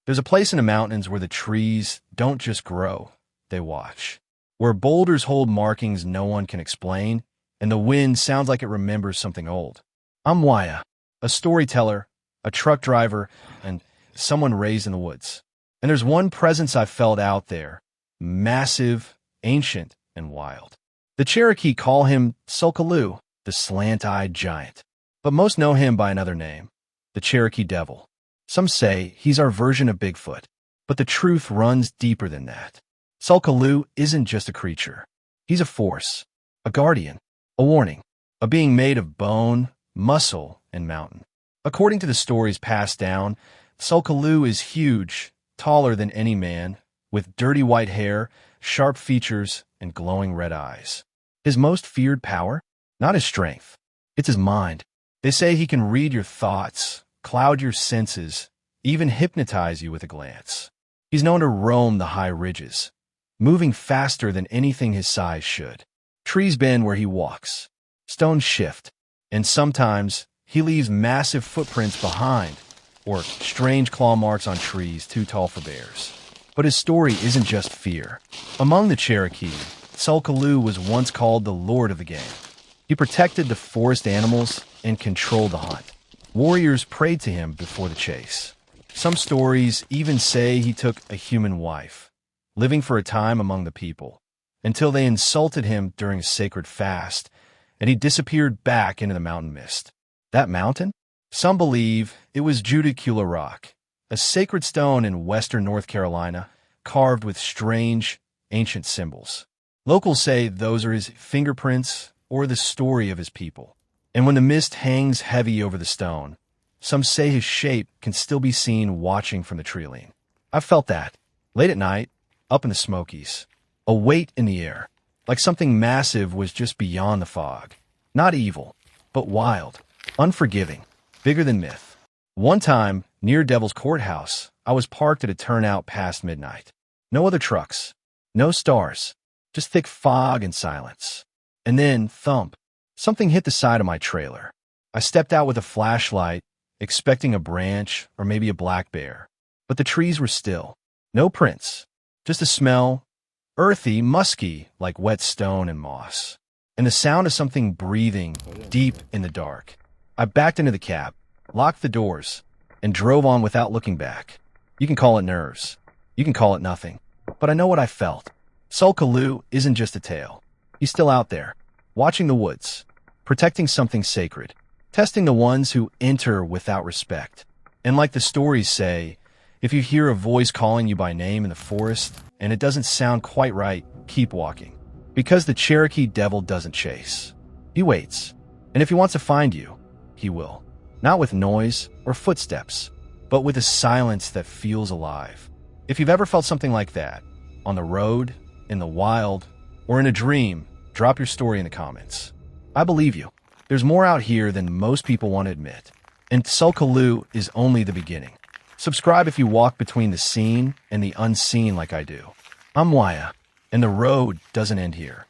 There's a place in the mountains where the trees don't just grow, they watch. Where boulders hold markings no one can explain, and the wind sounds like it remembers something old. I'm Waya, a storyteller, a truck driver, and someone raised in the woods. And there's one presence I've felt out there, massive, ancient, and wild. The Cherokee call him Sulkaloo, the slant-eyed giant. But most know him by another name, the Cherokee Devil. Some say he's our version of Bigfoot, but the truth runs deeper than that. Sulkaloo isn't just a creature. He's a force, a guardian, a warning, a being made of bone, muscle, and mountain. According to the stories passed down, Sulkaloo is huge, taller than any man, with dirty white hair, sharp features, and glowing red eyes. His most feared power? Not his strength. It's his mind. They say he can read your thoughts, cloud your senses, even hypnotize you with a glance. He's known to roam the high ridges, moving faster than anything his size should. Trees bend where he walks, stones shift, and sometimes he leaves massive footprints behind, or strange claw marks on trees too tall for bears. But his story isn't just fear. Among the Cherokee, Sulkaloo was once called the Lord of the Game. He protected the forest animals and controlled the hunt. Warriors prayed to him before the chase. Some stories even say he took a human wife, living for a time among the people, until they insulted him during a sacred fast, and he disappeared back into the mountain mist. That mountain? Some believe it was Judicula Rock, a sacred stone in western North Carolina, carved with strange, ancient symbols. Locals say those are his fingerprints or the story of his people. And when the mist hangs heavy over the stone, some say his shape can still be seen watching from the treeline. I've felt that, late at night, up in the Smokies. A weight in the air, like something massive was just beyond the fog. Not evil, but wild, unforgiving, bigger than myth. One time, near Devil's Courthouse, I was parked at a turnout past midnight. No other trucks, no stars, just thick fog and silence. And then, thump, something hit the side of my trailer. I stepped out with a flashlight, expecting a branch or maybe a black bear. But the trees were still. No prints, just a smell, earthy, musky, like wet stone and moss. And the sound of something breathing deep in the dark. I backed into the cab, locked the doors, and drove on without looking back. You can call it nerves. You can call it nothing. But I know what I felt. Sulkaloo isn't just a tale. He's still out there, watching the woods, protecting something sacred, testing the ones who enter without respect. And like the stories say, if you hear a voice calling you by name in the forest and it doesn't sound quite right, keep walking. Because the Cherokee Devil doesn't chase. He waits. And if he wants to find you, he will. Not with noise or footsteps, but with a silence that feels alive. If you've ever felt something like that, on the road, in the wild, or in a dream, drop your story in the comments. I believe you. There's more out here than most people want to admit. And Sulkaloo is only the beginning. Subscribe if you walk between the seen and the unseen like I do. I'm Waya, and the road doesn't end here.